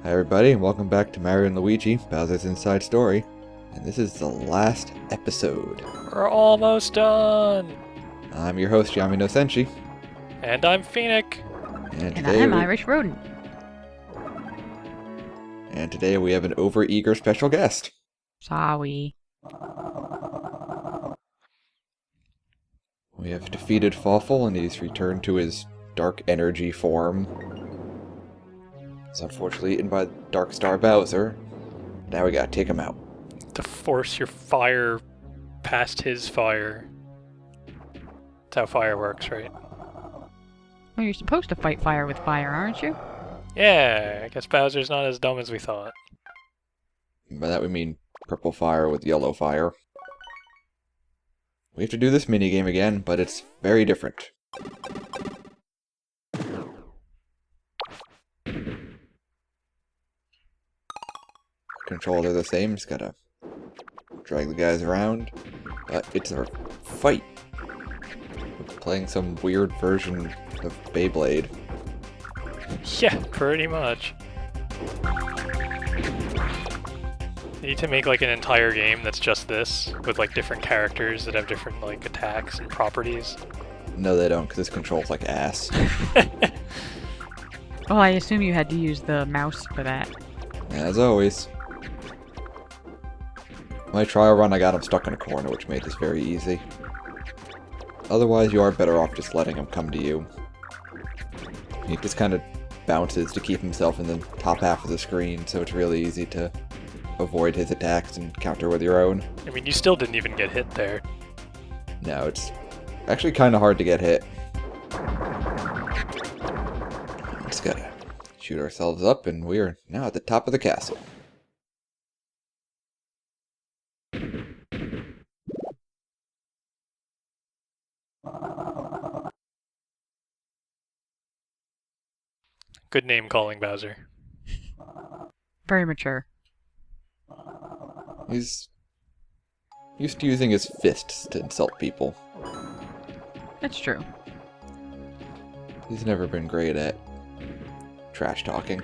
Hi everybody, and welcome back to Mario and Luigi, Bowser's Inside Story. And this is the last episode. We're almost done! I'm your host, Yami no Senshi. And I'm Phoenix. And I'm Irish Rodent. And today we have an over-eager special guest. Sorry. We have defeated Fawful, and he's returned to his dark energy form. He's unfortunately eaten by Dark Star Bowser. Now we gotta take him out. To force your fire past his fire. That's how fire works, right? Well, you're supposed to fight fire with fire, aren't you? Yeah, I guess Bowser's not as dumb as we thought. By that we mean purple fire with yellow fire. We have to do this minigame again, but it's very different. Controls are the same, just gotta drag the guys around. But it's a fight. We're playing some weird version of Beyblade. Yeah, pretty much. You need to make like an entire game that's just this, with like different characters that have different like attacks and properties. No, they don't, because this controls like ass. Well, I assume you had to use the mouse for that. As always. My trial run, I got him stuck in a corner, which made this very easy. Otherwise, you are better off just letting him come to you. He just kind of bounces to keep himself in the top half of the screen, so it's really easy to avoid his attacks and counter with your own. I mean, you still didn't even get hit there. No, it's actually kind of hard to get hit. Just gotta shoot ourselves up, and we're now at the top of the castle. Good name calling, Bowser. Very mature. He's used to using his fists to insult people. That's true. He's never been great at trash talking.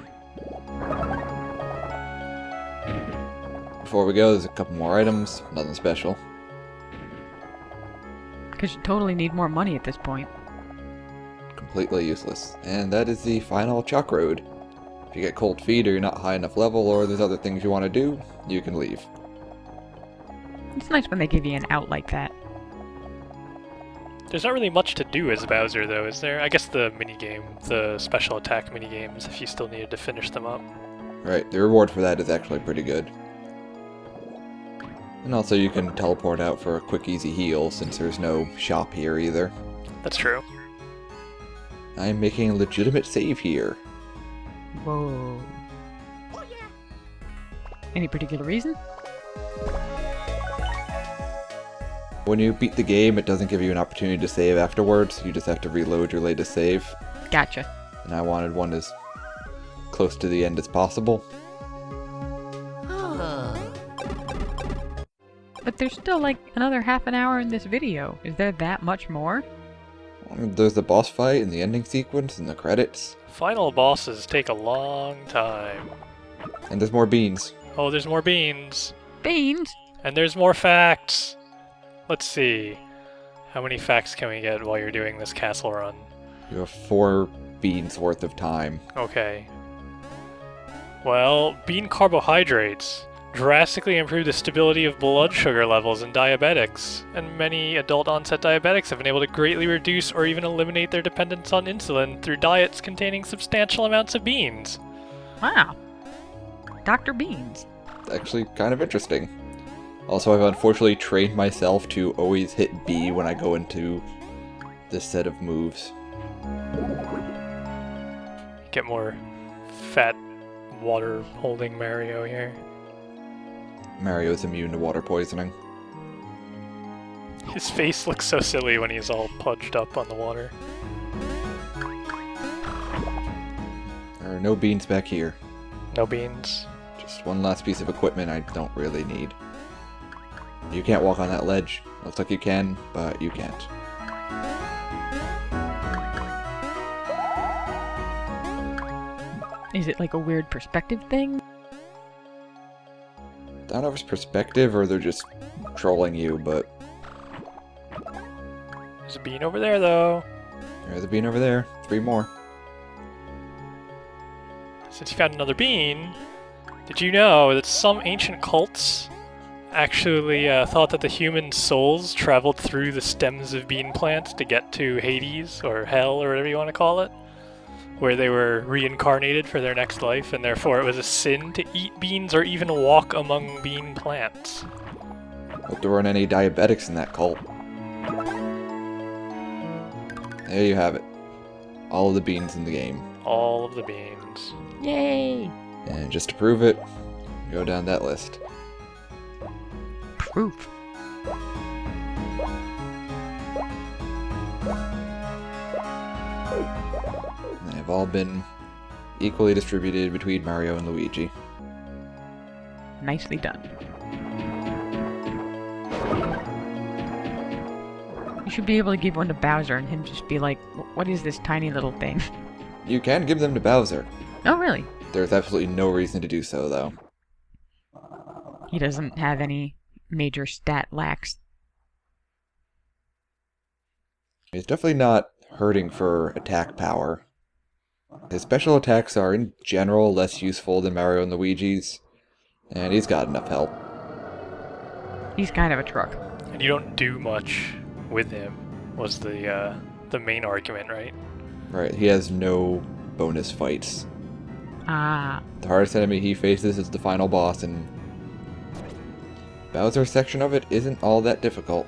Before we go, there's a couple more items, nothing special. Because you totally need more money at this point. Completely useless. And that is the final chalk road. If you get cold feet or you're not high enough level or there's other things you want to do, you can leave. It's nice when they give you an out like that. There's not really much to do as Bowser, though, is there? I guess the minigame, the special attack minigames, if you still needed to finish them up. Right, the reward for that is actually pretty good. And also you can teleport out for a quick easy heal since there's no shop here either. That's true. I'm making a legitimate save here. Whoa. Any particular reason? When you beat the game, it doesn't give you an opportunity to save afterwards. You just have to reload your latest save. Gotcha. And I wanted one as close to the end as possible. But there's still like another half an hour in this video. Is there that much more? There's the boss fight and the ending sequence and the credits. Final bosses take a long time. And there's more beans. Oh, there's more beans. Beans? And there's more facts. Let's see. How many facts can we get while you're doing this castle run? You have 4 beans worth of time. Okay. Well, bean carbohydrates drastically improve the stability of blood sugar levels in diabetics, and many adult-onset diabetics have been able to greatly reduce or even eliminate their dependence on insulin through diets containing substantial amounts of beans. Wow. Dr. Beans. Actually kind of interesting. Also, I've unfortunately trained myself to always hit B when I go into this set of moves. Get more fat water-holding Mario here. Mario is immune to water poisoning. His face looks so silly when he's all pudged up on the water. There are no beans back here. No beans. Just one last piece of equipment I don't really need. You can't walk on that ledge. Looks like you can, but you can't. Is it like a weird perspective thing? I don't know if it's perspective or they're just trolling you, but There's a bean over there, though. there's a bean over there. 3 more. Since you found another bean, did you know that some ancient cults actually thought that the human souls traveled through the stems of bean plants to get to Hades, or Hell, or whatever you want to call it, where they were reincarnated for their next life, and therefore it was a sin to eat beans or even walk among bean plants. Hope there weren't any diabetics in that cult. There you have it. All of the beans in the game. All of the beans. Yay! And just to prove it, go down that list. Proof. They've all been equally distributed between Mario and Luigi. Nicely done. You should be able to give one to Bowser and him just be like, what is this tiny little thing? You can give them to Bowser. Oh, really? There's absolutely no reason to do so, though. He doesn't have any major stat lacks. He's definitely not hurting for attack power. His special attacks are, in general, less useful than Mario and Luigi's, and he's got enough health. He's kind of a truck. And you don't do much with him, was the main argument, right? Right, he has no bonus fights. Ah. The hardest enemy he faces is the final boss, and Bowser's section of it isn't all that difficult.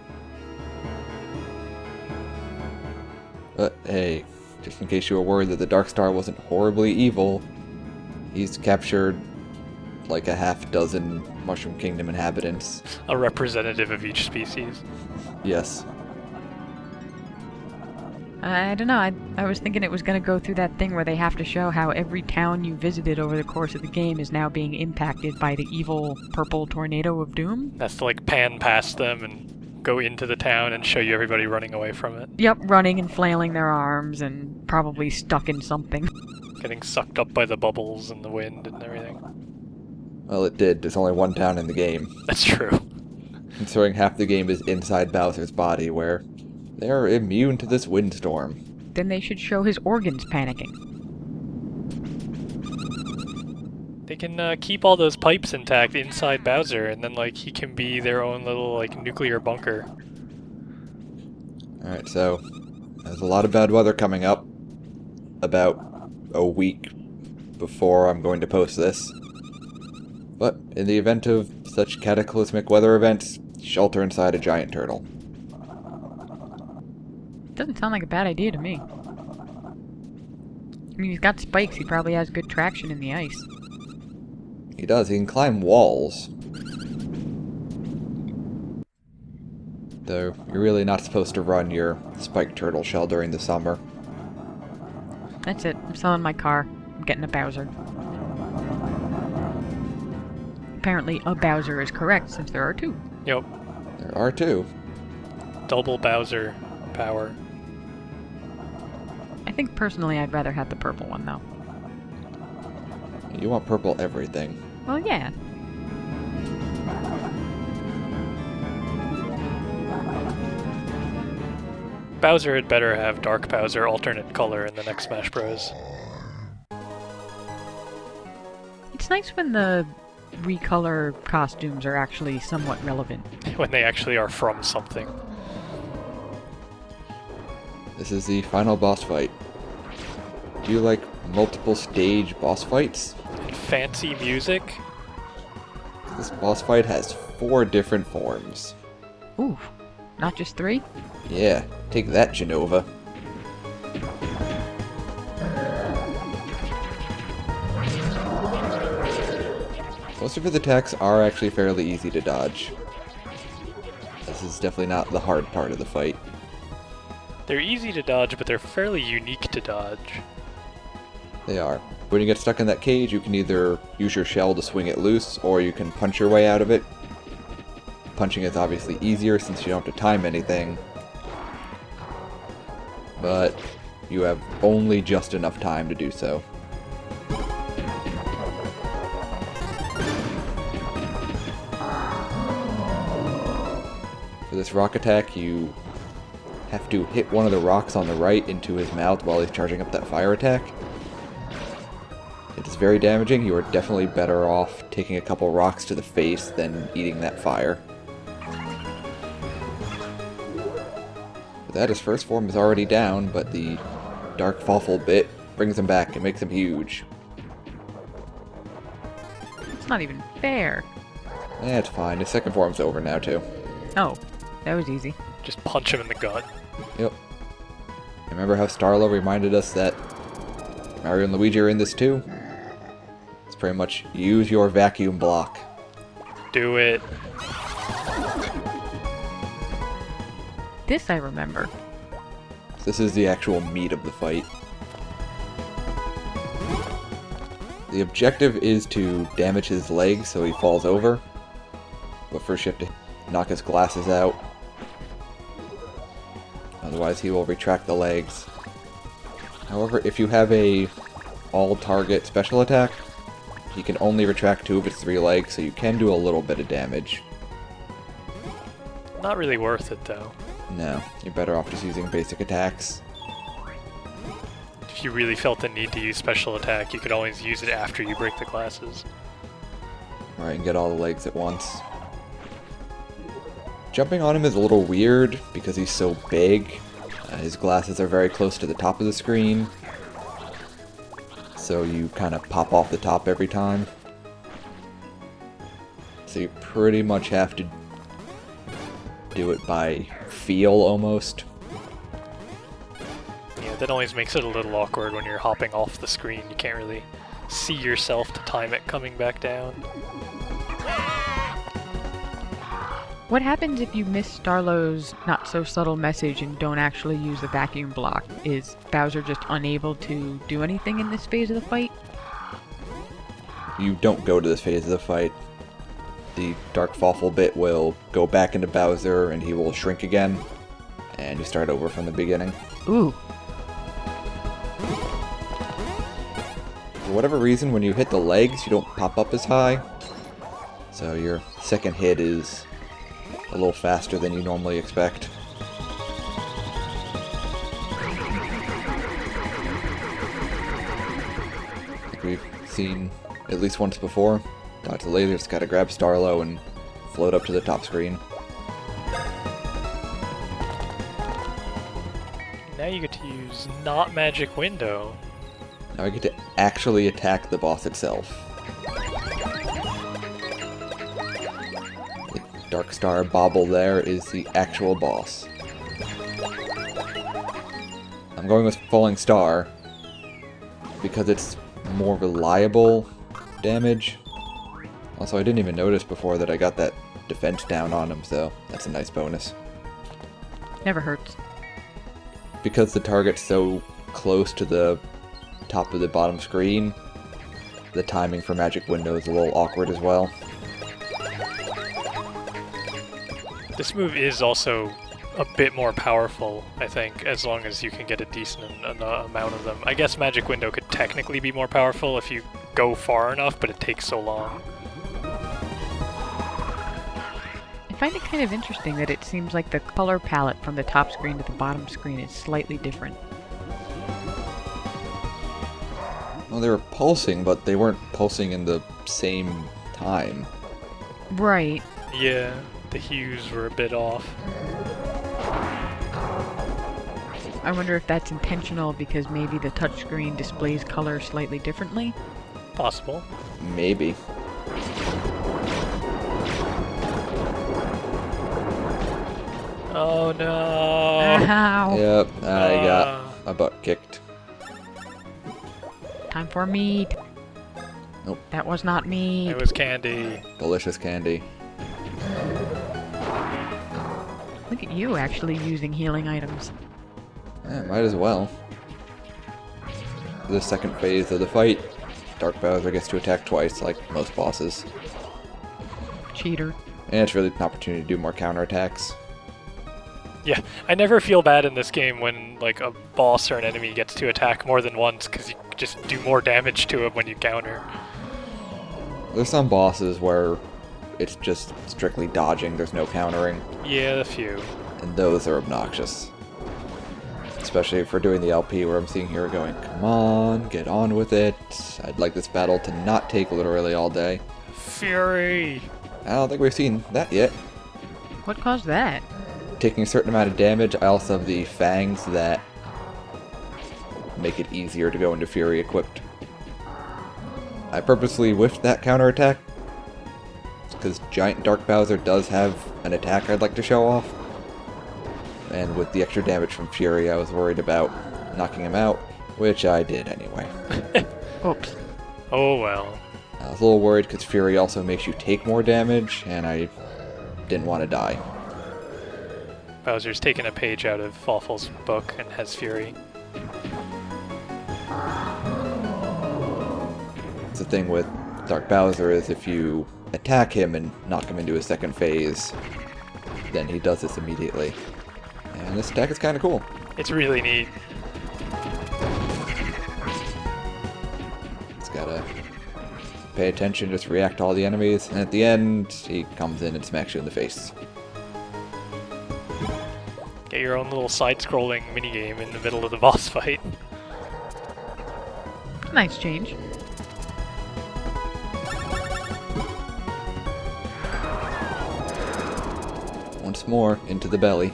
But hey, just in case you were worried that the Dark Star wasn't horribly evil, he's captured like a half-dozen Mushroom Kingdom inhabitants. A representative of each species. Yes. I don't know, I was thinking it was going to go through that thing where they have to show how every town you visited over the course of the game is now being impacted by the evil purple tornado of doom. That's to like pan past them and go into the town and show you everybody running away from it. Yep, running and flailing their arms and probably stuck in something. Getting sucked up by the bubbles and the wind and everything. Well, it did. There's only one town in the game. That's true. Considering half the game is inside Bowser's body, where they're immune to this windstorm. Then they should show his organs panicking. They can keep all those pipes intact inside Bowser, and then like he can be their own little like nuclear bunker. Alright, so there's a lot of bad weather coming up. About a week before I'm going to post this. But in the event of such cataclysmic weather events, shelter inside a giant turtle. Doesn't sound like a bad idea to me. I mean, he's got spikes, he probably has good traction in the ice. He does, he can climb walls. Though, you're really not supposed to run your spiked turtle shell during the summer. That's it, I'm selling my car. I'm getting a Bowser. Apparently, a Bowser is correct, since there are 2. Yep. There are 2. Double Bowser power. I think personally I'd rather have the purple one, though. You want purple everything. Well, yeah. Bowser had better have Dark Bowser alternate color in the next Smash Bros. It's nice when the recolor costumes are actually somewhat relevant. When they actually are from something. This is the final boss fight. Do you like multiple stage boss fights? And fancy music. This boss fight has 4 different forms. Ooh, not just 3? Yeah, take that, Genova. Most of his attacks are actually fairly easy to dodge. This is definitely not the hard part of the fight. They're easy to dodge, but they're fairly unique to dodge. They are. When you get stuck in that cage, you can either use your shell to swing it loose, or you can punch your way out of it. Punching is obviously easier since you don't have to time anything. But you have only just enough time to do so. For this rock attack, you have to hit one of the rocks on the right into his mouth while he's charging up that fire attack. It is very damaging. You are definitely better off taking a couple rocks to the face than eating that fire. With that, his first form is already down, but the Dark Fawful bit brings him back and makes him huge. It's not even fair. Yeah, it's fine. His second form's over now, too. Oh, that was easy. Just punch him in the gut. Yep. Remember how Starlo reminded us that Mario and Luigi are in this too? It's pretty much use your vacuum block. Do it. This I remember. This is the actual meat of the fight. The objective is to damage his legs so he falls over. But first you have to knock his glasses out. Otherwise he will retract the legs. However, if you have a all-target special attack, he can only retract 2 of its 3 legs, so you can do a little bit of damage. Not really worth it, though. No, you're better off just using basic attacks. If you really felt the need to use special attack, you could always use it after you break the glasses. Alright, and get all the legs at once. Jumping on him is a little weird because he's so big. His glasses are very close to the top of the screen, so you kind of pop off the top every time. So you pretty much have to do it by feel, almost. Yeah, that always makes it a little awkward when you're hopping off the screen. You can't really see yourself to time it coming back down. What happens if you miss Starlo's not-so-subtle message and don't actually use the vacuum block? Is Bowser just unable to do anything in this phase of the fight? You don't go to this phase of the fight. The Dark Fawful bit will go back into Bowser and he will shrink again, and you start over from the beginning. Ooh. For whatever reason, when you hit the legs, you don't pop up as high, so your second hit is a little faster than you normally expect. I think we've seen at least once before. Dodge the lasers, gotta grab Starlo and float up to the top screen. Now you get to use not Magic Window. Now I get to actually attack the boss itself. Dark Star Bobble there is the actual boss. I'm going with Falling Star because it's more reliable damage. Also, I didn't even notice before that I got that defense down on him, so that's a nice bonus. Never hurts. Because the target's so close to the top of the bottom screen, the timing for Magic Window is a little awkward as well. This move is also a bit more powerful, I think, as long as you can get a decent amount of them. I guess Magic Window could technically be more powerful if you go far enough, but it takes so long. I find it kind of interesting that it seems like the color palette from the top screen to the bottom screen is slightly different. Well, they were pulsing, but they weren't pulsing in the same time. Right. Yeah, the hues were a bit off. I wonder if that's intentional because maybe the touchscreen displays color slightly differently? Possible. Maybe. Oh no! Ow! Yep, I got my butt kicked. Time for meat! Nope. That was not meat! It was candy. Delicious candy. Look at you actually using healing items. Yeah, might as well. The second phase of the fight, Dark Bowser gets to attack twice, like most bosses. Cheater. And it's really an opportunity to do more counterattacks. Yeah, I never feel bad in this game when like a boss or an enemy gets to attack more than once, because you just do more damage to him when you counter. There's some bosses where it's just strictly dodging, there's no countering, Yeah, a few. and those are obnoxious. Especially if we're doing the LP where I'm seeing here going, come on, get on with it. I'd like this battle to not take literally all day. Fury! I don't think we've seen that yet. What caused that? Taking a certain amount of damage, I also have the fangs that make it easier to go into Fury equipped. I purposely whiffed that counterattack because Giant Dark Bowser does have an attack I'd like to show off. And with the extra damage from Fury, I was worried about knocking him out, which I did anyway. Oops. Oh well. I was a little worried because Fury also makes you take more damage, and I didn't want to die. Bowser's taken a page out of Fawful's book and has Fury. The thing with Dark Bowser is if you attack him and knock him into his second phase, then he does this immediately. And this attack is kind of cool. It's really neat. It's gotta pay attention, just react to all the enemies, and at the end, he comes in and smacks you in the face. Get your own little side-scrolling minigame in the middle of the boss fight. Nice change. Once more, into the belly.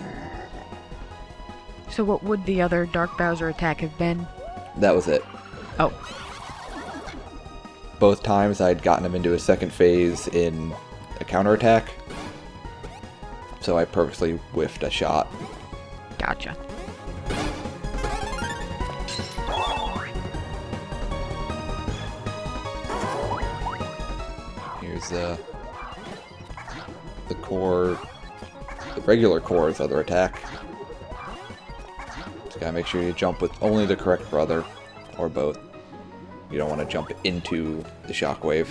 So what would the other Dark Bowser attack have been? That was it. Oh, Both times I'd gotten him into his second phase in a counterattack, so I purposely whiffed a shot. gotcha. Here's the core, the regular core's other attack. Just gotta make sure you jump with only the correct brother, or both. You don't want to jump into the shockwave.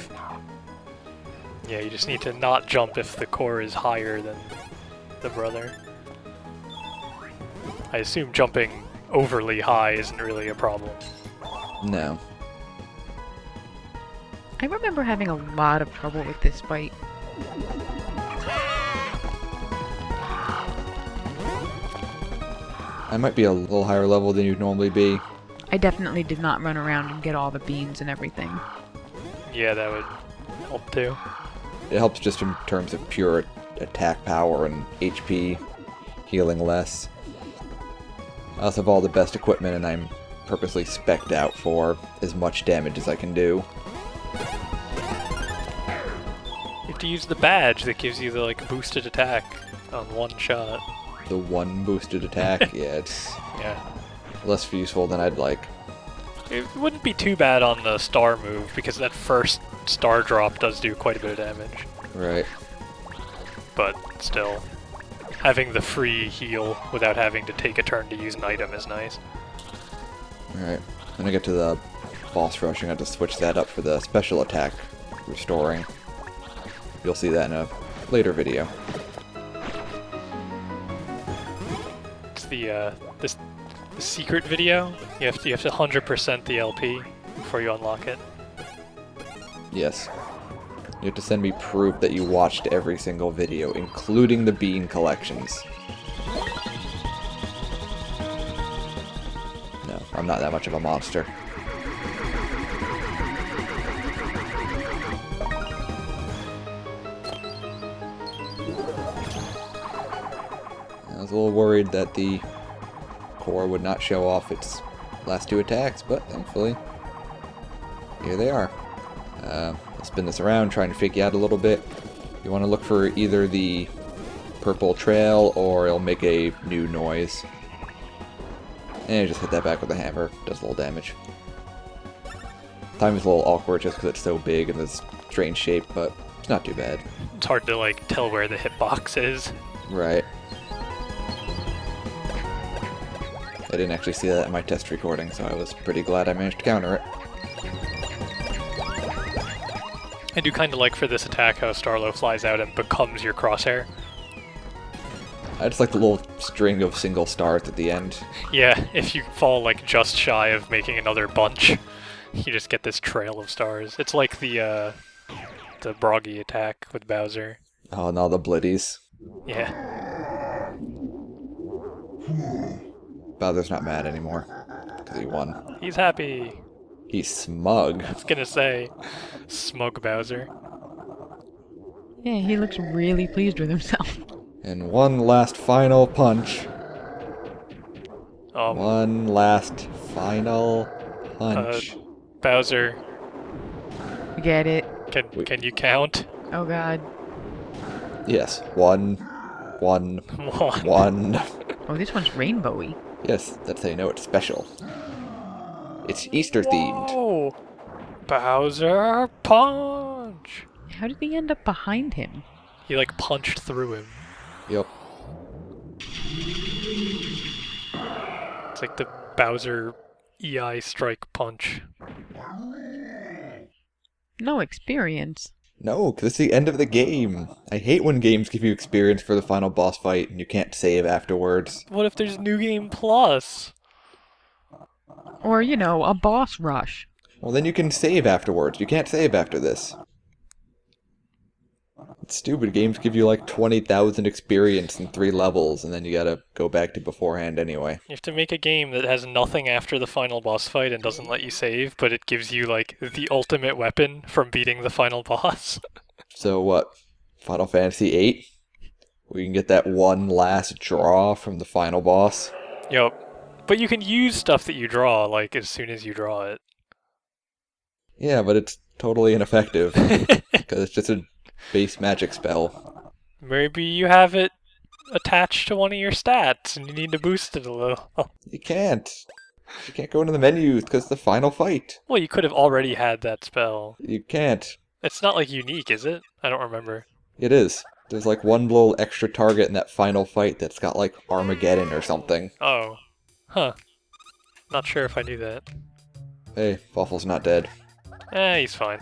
Yeah, you just need to not jump if the core is higher than the brother. I assume jumping overly high isn't really a problem. No. I remember having a lot of trouble with this fight. I might be a little higher level than you'd normally be. I definitely did not run around and get all the beans and everything. Yeah, that would help too. It helps just in terms of pure attack power and HP, healing less. I also have all the best equipment, and I'm purposely spec'd out for as much damage as I can do. You have to use the badge that gives you the boosted attack on one shot. The one boosted attack, yeah, it's Yeah. less useful than I'd like. It wouldn't be too bad on the star move, because that first star drop does do quite a bit of damage. Right. But still, having the free heal without having to take a turn to use an item is nice. Alright. When I get to the boss rush, I'm going to switch that up for the special attack restoring. You'll see that in a later video. It's the secret video. You have to 100% the LP before you unlock it. Yes. You have to send me proof that you watched every single video, including the bean collections. No, I'm not that much of a monster. I was a little worried that the core would not show off its last two attacks, but thankfully, here they are. I'll spin this around, trying to fake you out a little bit. You want to look for either the purple trail, or it'll make a new noise. And just hit that back with a hammer, does a little damage. Time is a little awkward just because it's so big and this strange shape, but it's not too bad. It's hard to tell where the hitbox is. Right. I didn't actually see that in my test recording, so I was pretty glad I managed to counter it. I do kind of like for this attack how Starlo flies out and becomes your crosshair. I just like the little string of single stars at the end. Yeah, if you fall just shy of making another bunch, you just get this trail of stars. It's like the the Broggy attack with Bowser. Oh, no, the Blitties. Yeah. Bowser's not mad anymore, because he won. He's happy. He's smug. I was gonna say, smug Bowser. Yeah, he looks really pleased with himself. And one last final punch. One last final punch. Bowser, Get it? can you count? Oh god. Yes. One. One. Oh, this one's rainbowy. Yes, that's how you know it's special. It's Easter themed. Oh, Bowser punch! How did he end up behind him? He like punched through him. Yep. It's like the Bowser EI strike punch. No experience. No, because it's the end of the game. I hate when games give you experience for the final boss fight and you can't save afterwards. What if there's New Game Plus? Or, you know, a boss rush. Well, then you can save afterwards. You can't save after this. It's stupid. Games give you like 20,000 experience in 3 levels, and then you gotta go back to beforehand anyway. You have to make a game that has nothing after the final boss fight and doesn't let you save, but it gives you like the ultimate weapon from beating the final boss. So what? Final Fantasy VIII? We can get that one last draw from the final boss? Yup. But you can use stuff that you draw, like, as soon as you draw it. Yeah, but it's totally ineffective. Because it's just a base magic spell. Maybe you have it attached to one of your stats and you need to boost it a little. You can't. You can't go into the menus because the final fight. Well, you could have already had that spell. You can't. It's not like unique, is it? I don't remember. It is. There's like one little extra target in that final fight that's got like Armageddon or something. Oh. Huh. Not sure if I knew that. Hey, Waffle's not dead. He's fine.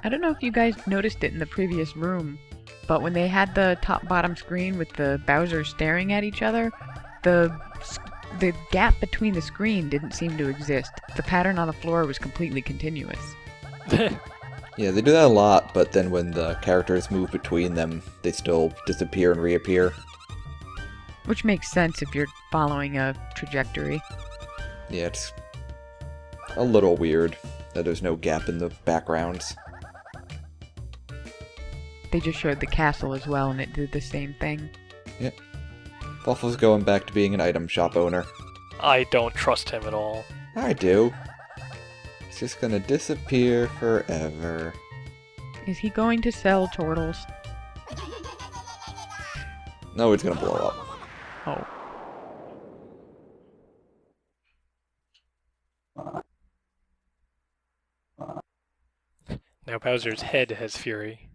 I don't know if you guys noticed it in the previous room, but when they had the top-bottom screen with the Bowser staring at each other, the gap between the screen didn't seem to exist. The pattern on the floor was completely continuous. Yeah, they do that a lot, but then when the characters move between them, they still disappear and reappear. Which makes sense if you're following a trajectory. Yeah, it's a little weird that there's no gap in the backgrounds. They just showed the castle as well, and it did the same thing. Yep. Waffle's going back to being an item shop owner. I don't trust him at all. I do. It's just gonna disappear forever. Is he going to sell turtles? No, it's gonna blow up. Oh. Now Bowser's head has fury.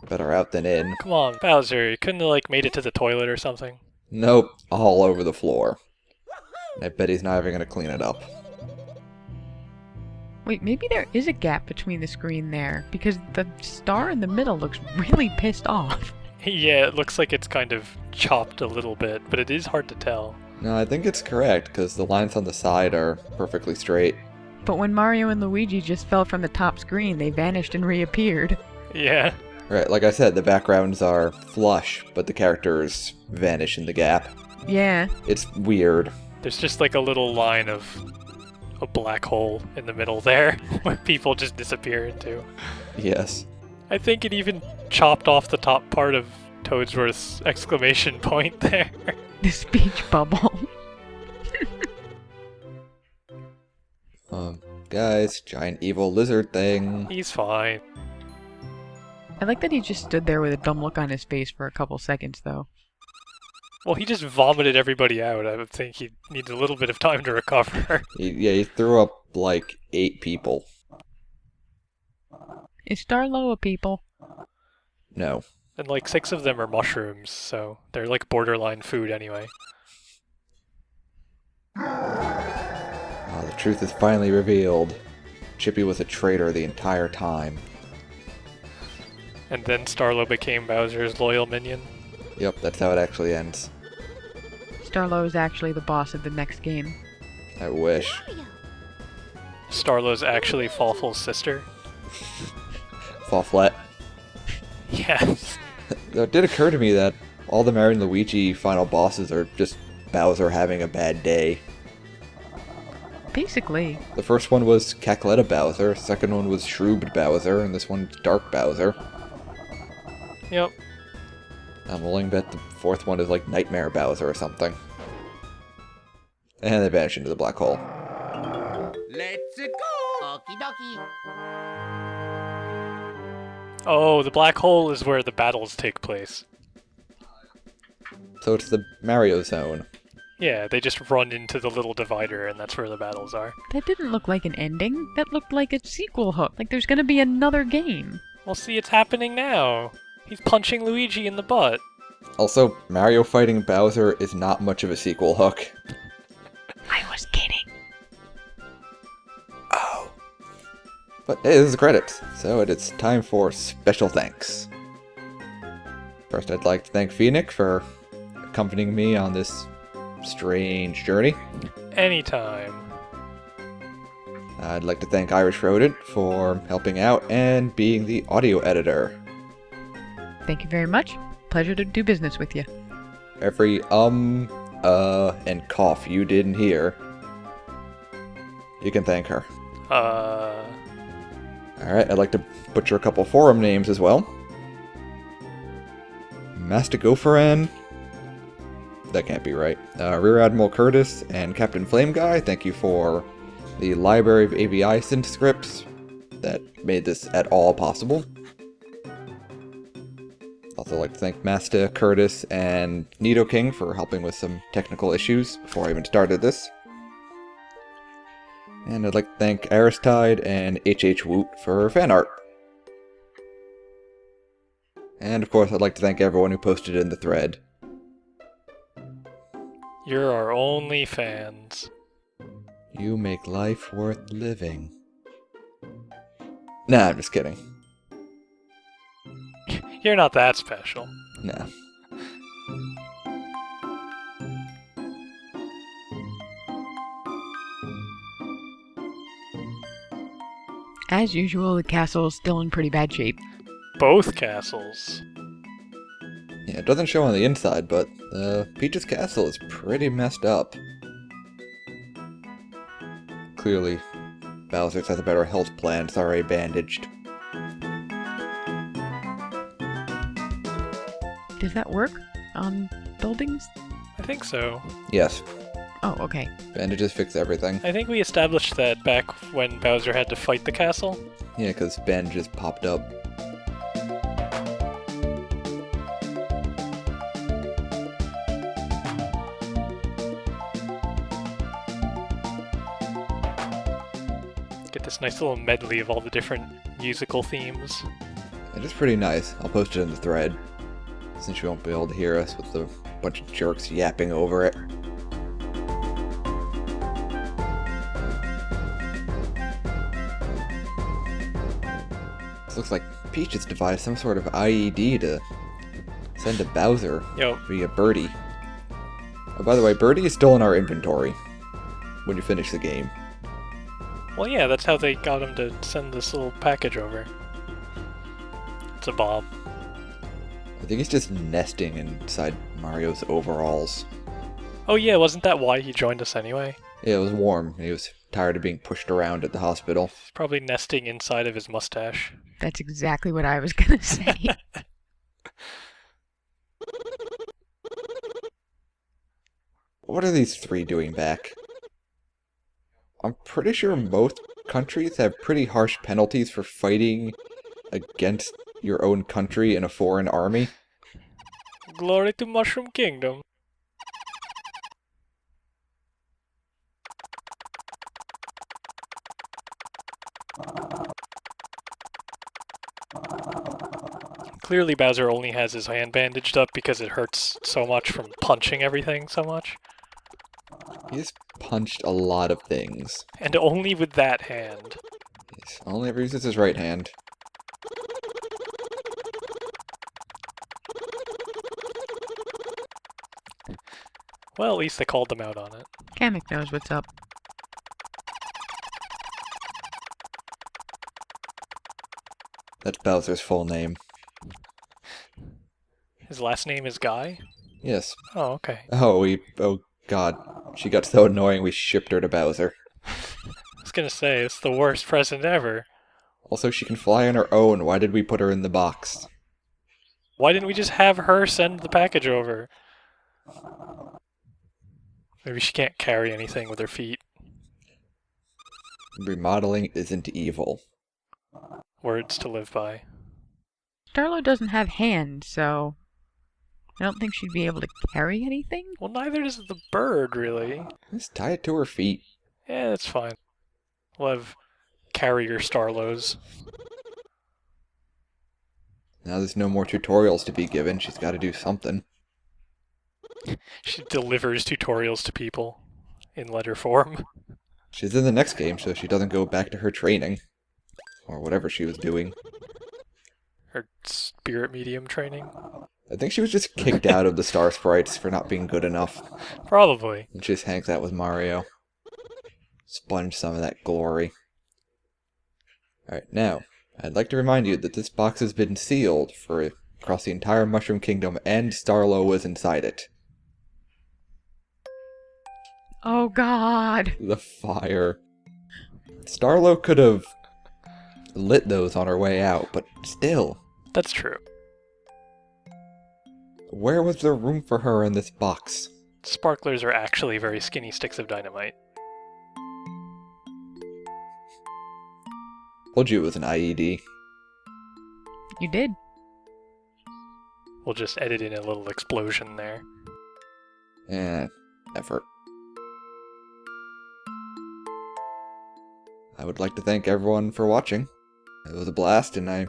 Better out than in. Come on, Bowser, you couldn't have like made it to the toilet or something? Nope, all over the floor. I bet he's not even gonna clean it up. Wait, maybe there is a gap between the screen there, because the star in the middle looks really pissed off. Yeah, it looks like it's kind of chopped a little bit, but it is hard to tell. No, I think it's correct, because the lines on the side are perfectly straight. But when Mario and Luigi just fell from the top screen, they vanished and reappeared. Yeah. Right, like I said, the backgrounds are flush, but the characters vanish in the gap. Yeah. It's weird. There's just like a little line of a black hole in the middle there, where people just disappear into. Yes. I think it even chopped off the top part of Toadsworth's exclamation point there. The speech bubble. Guys, giant evil lizard thing. He's fine. I like that he just stood there with a dumb look on his face for a couple seconds, though. Well, he just vomited everybody out. I would think he needs a little bit of time to recover. He threw up like 8 people. Is Starlo a people? No. And like 6 of them are mushrooms, so they're like borderline food anyway. Oh, the truth is finally revealed. Chippy was a traitor the entire time. And then Starlo became Bowser's loyal minion. Yep, that's how it actually ends. Starlo is actually the boss of the next game. I wish. Starlo's actually Fawful's sister. Fawflet. Yes. It did occur to me that all the Mario and Luigi final bosses are just Bowser having a bad day. Basically. The first one was Cackletta Bowser, second one was Shroobed Bowser, and this one's Dark Bowser. Yep. I'm willing to bet the fourth one is like Nightmare Bowser or something. And they vanish into the black hole. Let's go! Okie dokie. Oh, the black hole is where the battles take place. So it's the Mario Zone. Yeah, they just run into the little divider, and that's where the battles are. That didn't look like an ending. That looked like a sequel hook. Like there's gonna be another game. Well, see, it's happening now. He's punching Luigi in the butt. Also, Mario fighting Bowser is not much of a sequel hook. I was kidding. Oh. But hey, this is the credits, so it is time for special thanks. First, I'd like to thank Phoenix for accompanying me on this strange journey. Anytime. I'd like to thank Irish Rodent for helping out and being the audio editor. Thank you very much. Pleasure to do business with you. Every and cough you didn't hear, you can thank her. Alright, I'd like to butcher a couple forum names as well. Mastagopharan. That can't be right. Rear Admiral Curtis and Captain Flame Guy, thank you for the Library of AVI synth scripts that made this at all possible. Also like to thank Master Curtis and Nidoking for helping with some technical issues before I even started this. And I'd like to thank Aristide and HH Woot for fan art. And of course I'd like to thank everyone who posted in the thread. You're our only fans. You make life worth living. Nah, I'm just kidding. You're not that special. Nah. As usual, the castle is still in pretty bad shape. Both castles. Yeah, it doesn't show on the inside, but Peach's castle is pretty messed up. Clearly, Bowser's has a better health plan, it's already bandaged. Does that work on buildings? I think so. Yes, Oh, okay. bandages fix everything. I think we established that back when Bowser had to fight the castle. Yeah, because bandages popped up. Get this nice little medley of all the different musical themes. It is pretty nice. I'll post it in the thread, since you won't be able to hear us with a bunch of jerks yapping over it. This looks like Peach has devised some sort of IED to send to Bowser Yo, via Birdie. Oh, by the way, Birdie is still in our inventory when you finish the game. well, yeah, that's how they got him to send this little package over. It's a Bob. I think he's just nesting inside Mario's overalls. Oh yeah, wasn't that why he joined us anyway? Yeah, it was warm. He was tired of being pushed around at the hospital. He's probably nesting inside of his mustache. That's exactly what I was gonna say. What are these three doing back? I'm pretty sure most countries have pretty harsh penalties for fighting against your own country in a foreign army. Glory to Mushroom Kingdom. Clearly Bowser only has his hand bandaged up because it hurts so much from punching everything so much. He's punched a lot of things. And only with that hand. He's only ever uses his right hand. Well, at least they called them out on it. Kamek knows what's up. That's Bowser's full name. His last name is Guy? Yes. Oh, okay. Oh god. She got so annoying we shipped her to Bowser. I was gonna say, it's the worst present ever. Also, she can fly on her own. Why did we put her in the box? Why didn't we just have her send the package over? Maybe she can't carry anything with her feet. Remodeling isn't evil. Words to live by. Starlo doesn't have hands, so I don't think she'd be able to carry anything. Well, neither does the bird, really. Just tie it to her feet. Yeah, that's fine. We'll have carrier Starlos. Now there's no more tutorials to be given. She's got to do something. She delivers tutorials to people in letter form. She's in the next game, so she doesn't go back to her training. Or whatever she was doing. Her spirit medium training. I think she was just kicked out of the Star Sprites for not being good enough. Probably. And she just hangs out with Mario. Sponge some of that glory. Alright, now, I'd like to remind you that this box has been sealed for across the entire Mushroom Kingdom, and Starlo was inside it. Oh god! The fire. Starlo could have lit those on her way out, but still. That's true. Where was there room for her in this box? Sparklers are actually very skinny sticks of dynamite. Told you it was an IED. You did. We'll just edit in a little explosion there. Effort. I would like to thank everyone for watching. It was a blast, and I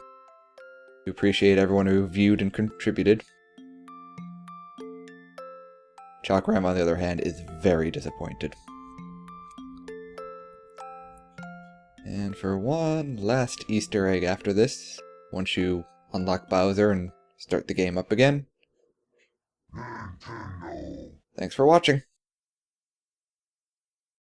appreciate everyone who viewed and contributed. Chakram, on the other hand, is very disappointed. And for one last Easter egg after this, once you unlock Bowser and start the game up again. Thanks for watching.